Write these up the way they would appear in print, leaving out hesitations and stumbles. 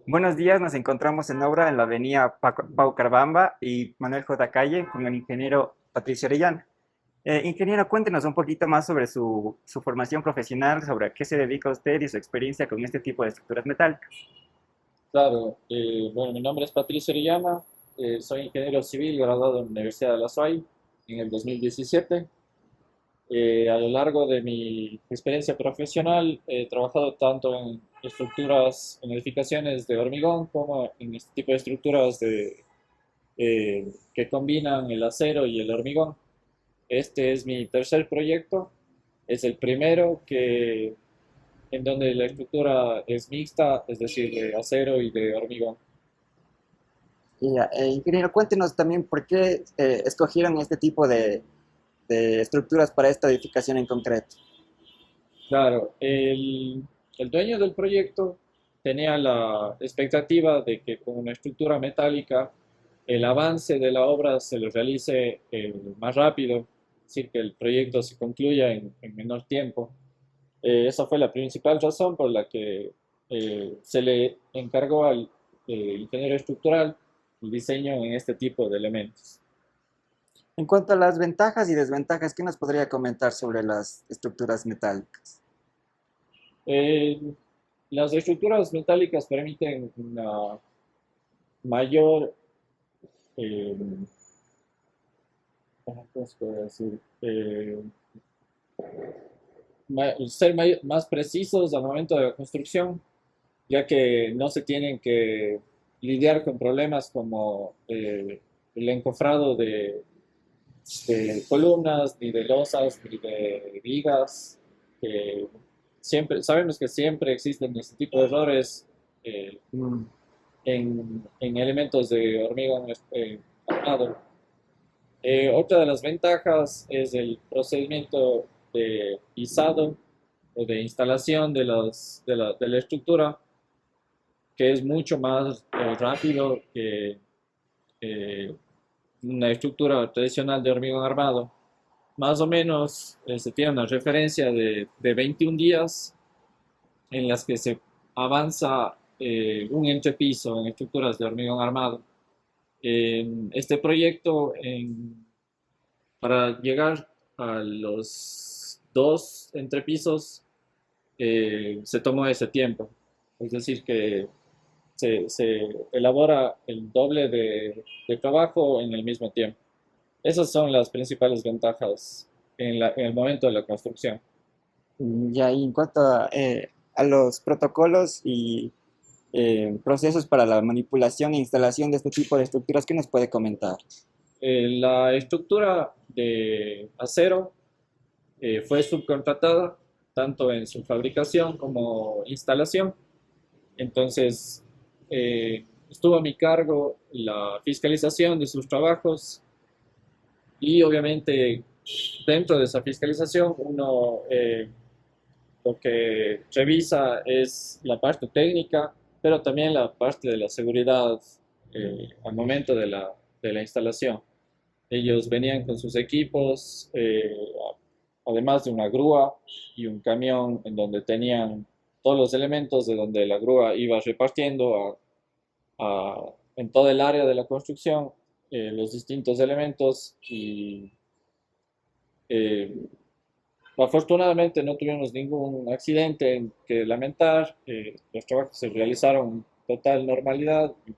Buenos días, nos encontramos en obra en la avenida Pau Carbamba y Manuel J. Calle con el ingeniero Patricio Orellana. Ingeniero, cuéntenos un poquito más sobre su formación profesional, sobre a qué se dedica usted y su experiencia con este tipo de estructuras metálicas. Claro, bueno, mi nombre es Patricio Orellana, soy ingeniero civil graduado en la Universidad de La SUAY en el 2017. A lo largo de mi experiencia profesional he trabajado tanto en estructuras, en edificaciones de hormigón como en este tipo de estructuras que combinan el acero y el hormigón. Este es mi tercer proyecto, es el primero en donde la estructura es mixta, es decir, de acero y de hormigón. Ingeniero, cuéntenos también por qué escogieron este tipo de estructuras para esta edificación en concreto. Claro, el dueño del proyecto tenía la expectativa de que con una estructura metálica el avance de la obra se lo realice más rápido, es decir, que el proyecto se concluya en menor tiempo. Esa fue la principal razón por la que se le encargó al ingeniero estructural el diseño en este tipo de elementos. En cuanto a las ventajas y desventajas, ¿qué nos podría comentar sobre las estructuras metálicas? Eh, las estructuras metálicas permiten una mayor eh, ¿cómo se puede decir? Ser más precisos al momento de la construcción, ya que no se tienen que lidiar con problemas como el encofrado de columnas, ni de losas, ni de vigas, que sabemos que siempre existen este tipo de errores eh, Mm, en elementos de hormigón armado. Otra de las ventajas es el procedimiento de pisado o de instalación de la estructura, que es mucho más rápido que eh, una estructura tradicional de hormigón armado. Más o menos se tiene una referencia de 21 días en las que se avanza un entrepiso en estructuras de hormigón armado. En este proyecto, para llegar a los dos entrepisos se tomó ese tiempo. Es decir, que se elabora el doble de trabajo en el mismo tiempo. Esas son las principales ventajas en el momento de la construcción. Ya, y en cuanto a los protocolos y procesos para la manipulación e instalación de este tipo de estructuras, ¿qué nos puede comentar? La estructura de acero fue subcontratada tanto en su fabricación como instalación. Entonces, estuvo a mi cargo la fiscalización de sus trabajos y obviamente dentro de esa fiscalización uno lo que revisa es la parte técnica, pero también la parte de la seguridad al momento de la instalación. Ellos venían con sus equipos, además de una grúa y un camión en donde tenían todos los elementos de donde la grúa iba repartiendo en todo el área de la construcción los distintos elementos y eh, afortunadamente no tuvimos ningún accidente que lamentar, los trabajos se realizaron en total normalidad y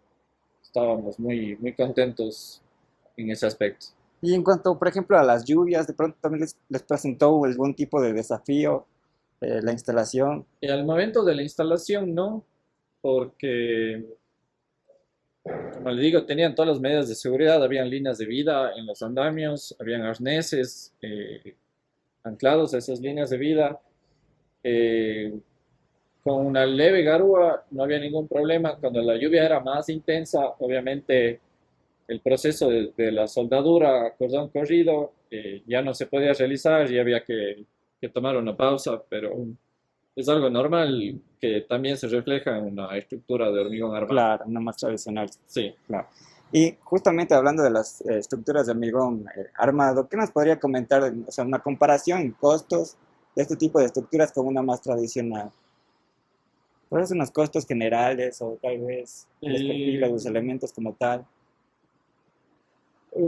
estábamos muy contentos en ese aspecto. Y en cuanto, por ejemplo, a las lluvias, ¿de pronto también les presentó algún tipo de desafío la instalación? Y al momento de la instalación no, porque como les digo, tenían todas las medidas de seguridad, habían líneas de vida en los andamios, habían arneses anclados a esas líneas de vida. Eh, con una leve garúa no había ningún problema. Cuando la lluvia era más intensa, obviamente el proceso de la soldadura a cordón corrido ya no se podía realizar y había que tomar una pausa, pero es algo normal que también se refleja en una estructura de hormigón armado. Claro, no más tradicional. Sí. Claro. Y justamente hablando de las estructuras de hormigón armado, ¿qué nos podría comentar, o sea, una comparación en costos de este tipo de estructuras con una más tradicional? Tal vez unos costos generales o tal vez los perfiles, Eh, los elementos como tal.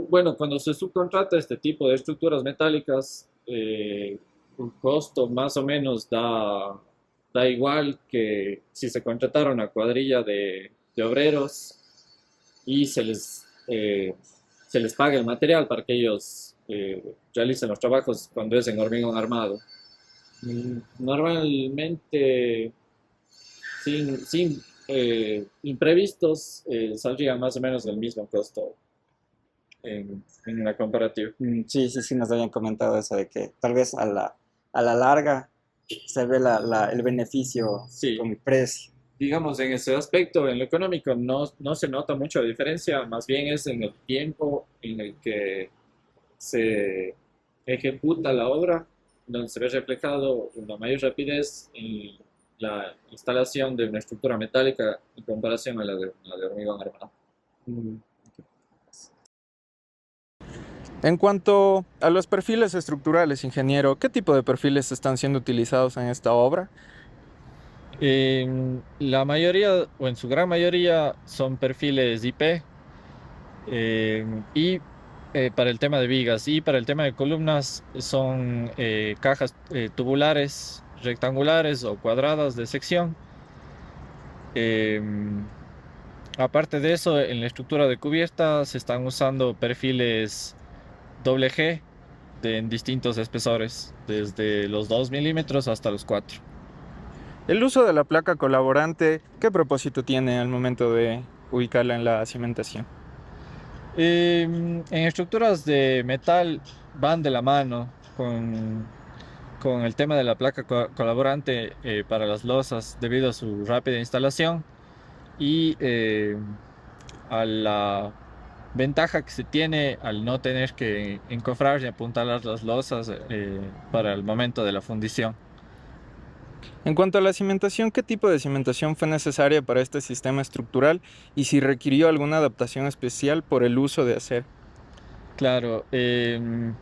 bueno, cuando se subcontrata este tipo de estructuras metálicas, un costo más o menos da igual que si se contratara una cuadrilla de obreros y se les paga el material para que ellos realicen los trabajos cuando es en hormigón armado. Normalmente, sin imprevistos, saldría más o menos el mismo costo en una comparativa. Sí, sí, sí, nos habían comentado eso de que tal vez a la larga se ve el beneficio Sí, con el precio. digamos, en ese aspecto, en lo económico, no se nota mucha diferencia, más bien es en el tiempo en el que se ejecuta la obra, donde se ve reflejado una mayor rapidez en la instalación de una estructura metálica en comparación a la de hormigón armado. Mm, En cuanto a los perfiles estructurales, ingeniero, ¿qué tipo de perfiles están siendo utilizados en esta obra? La mayoría, o en su gran mayoría, son perfiles IP y para el tema de vigas y para el tema de columnas son cajas tubulares, rectangulares o cuadradas de sección. Em, Aparte de eso, en la estructura de cubierta se están usando perfiles doble G en distintos espesores, desde los 2 milímetros hasta los 4. El uso de la placa colaborante, ¿qué propósito tiene al momento de ubicarla en la cimentación? En estructuras de metal van de la mano con el tema de la placa colaborante para las losas debido a su rápida instalación y a la ventaja que se tiene al no tener que encofrar y apuntalar las losas para el momento de la fundición. En cuanto a la cimentación, ¿qué tipo de cimentación fue necesaria para este sistema estructural y si requirió alguna adaptación especial por el uso de acero? Claro, en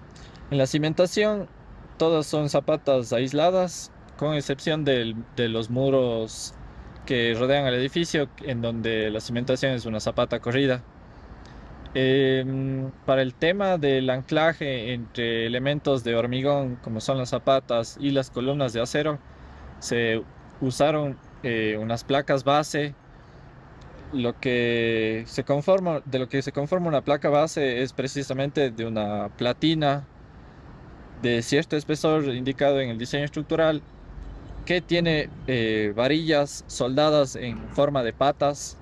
la cimentación todas son zapatas aisladas, con excepción de los muros que rodean el edificio, en donde la cimentación es una zapata corrida. Para el tema del anclaje entre elementos de hormigón, como son las zapatas y las columnas de acero, se usaron unas placas base. De lo que se conforma una placa base es precisamente de una platina de cierto espesor indicado en el diseño estructural que tiene varillas soldadas en forma de patas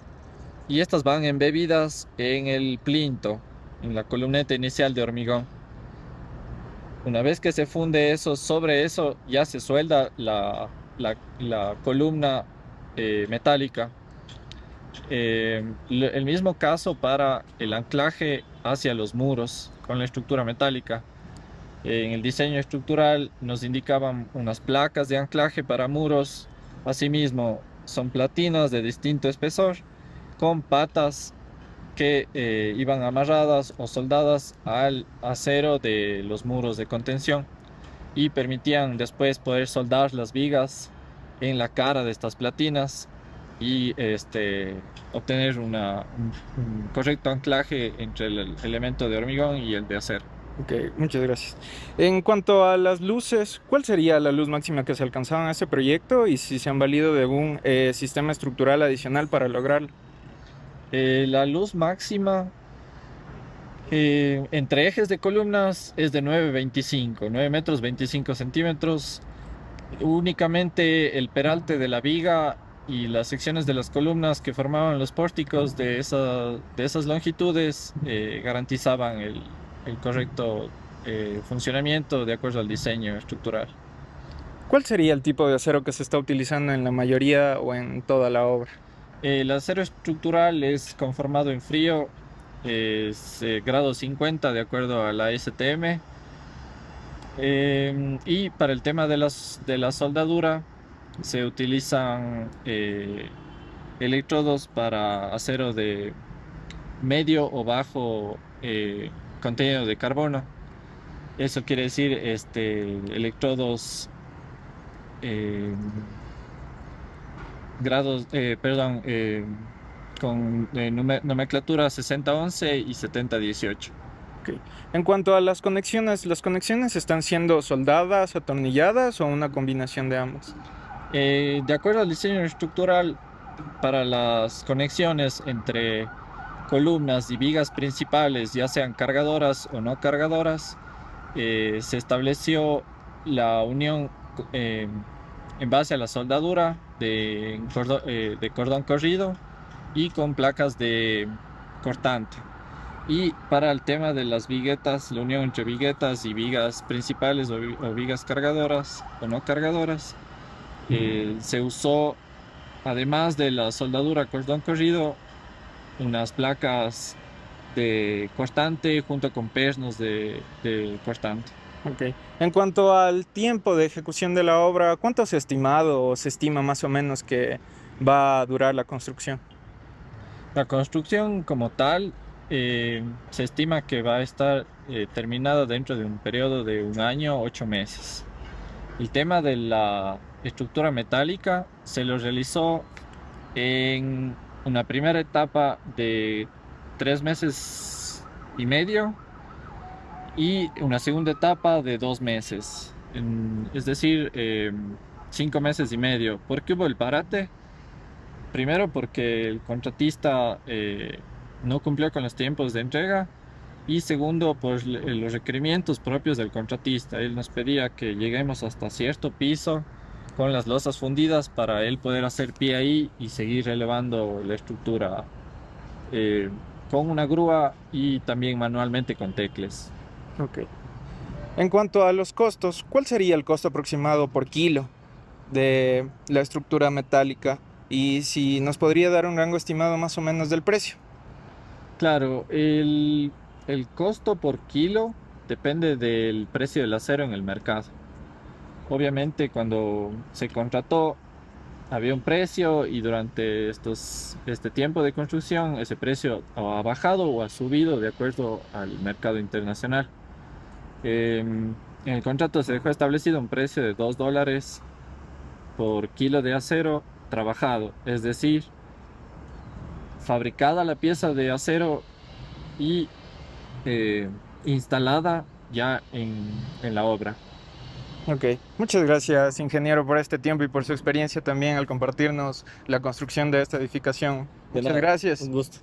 y estas van embebidas en el plinto, en la columneta inicial de hormigón. Una vez que se funde eso, sobre eso ya se suelda la columna metálica. El mismo caso para el anclaje hacia los muros con la estructura metálica. En el diseño estructural nos indicaban unas placas de anclaje para muros. Asimismo, son platinas de distinto espesor con patas que iban amarradas o soldadas al acero de los muros de contención y permitían después poder soldar las vigas en la cara de estas platinas y obtener un correcto anclaje entre el elemento de hormigón y el de acero. Ok, muchas gracias. En cuanto a las luces, ¿cuál sería la luz máxima que se alcanzaba en este proyecto y si se han valido de algún sistema estructural adicional para lograrlo? La luz máxima entre ejes de columnas es de 9 metros 25 centímetros. Únicamente el peralte de la viga y las secciones de las columnas que formaban los pórticos de esas longitudes garantizaban el correcto funcionamiento de acuerdo al diseño estructural. ¿Cuál sería el tipo de acero que se está utilizando en la mayoría o en toda la obra? El acero estructural es conformado en frío, es grado 50 de acuerdo a la STM. Y para el tema de la soldadura se utilizan electrodos para acero de medio o bajo contenido de carbono. Eso quiere decir electrodos eh, grados, perdón, con nomenclatura 6011 y 7018. Ok. En cuanto a ¿las conexiones están siendo soldadas, atornilladas o una combinación de ambos? De acuerdo al diseño estructural, para las conexiones entre columnas y vigas principales, ya sean cargadoras o no cargadoras, se estableció la unión eh, en base a la soldadura de cordón corrido y con placas de cortante. Y para el tema de las viguetas, la unión entre viguetas y vigas principales o vigas cargadoras o no cargadoras, se usó, además de la soldadura cordón corrido, unas placas de cortante junto con pernos de cortante. Ok. En cuanto al tiempo de ejecución de la obra, ¿cuánto se ha estimado o se estima más o menos que va a durar la construcción? La construcción como tal se estima que va a estar terminada dentro de un periodo de 1 año, 8 meses. El tema de la estructura metálica se lo realizó en una primera etapa de 3 meses y medio y una segunda etapa de 2 meses, es decir, 5 meses y medio. ¿Por qué hubo el parate? Primero porque el contratista no cumplió con los tiempos de entrega y segundo por los requerimientos propios del contratista. Él nos pedía que lleguemos hasta cierto piso con las losas fundidas para él poder hacer pie ahí y seguir elevando la estructura con una grúa y también manualmente con tecles. Ok. En cuanto a los costos, ¿cuál sería el costo aproximado por kilo de la estructura metálica? Y si nos podría dar un rango estimado más o menos del precio. Claro, el costo por kilo depende del precio del acero en el mercado. Obviamente, cuando se contrató había un precio y durante este tiempo de construcción ese precio o ha bajado o ha subido de acuerdo al mercado internacional. En el contrato se dejó establecido un precio de $2 por kilo de acero trabajado, es decir, fabricada la pieza de acero y eh, instalada ya en la obra. Ok. Muchas gracias, ingeniero, por este tiempo y por su experiencia también al compartirnos la construcción de esta edificación. De Muchas nada, gracias. un gusto.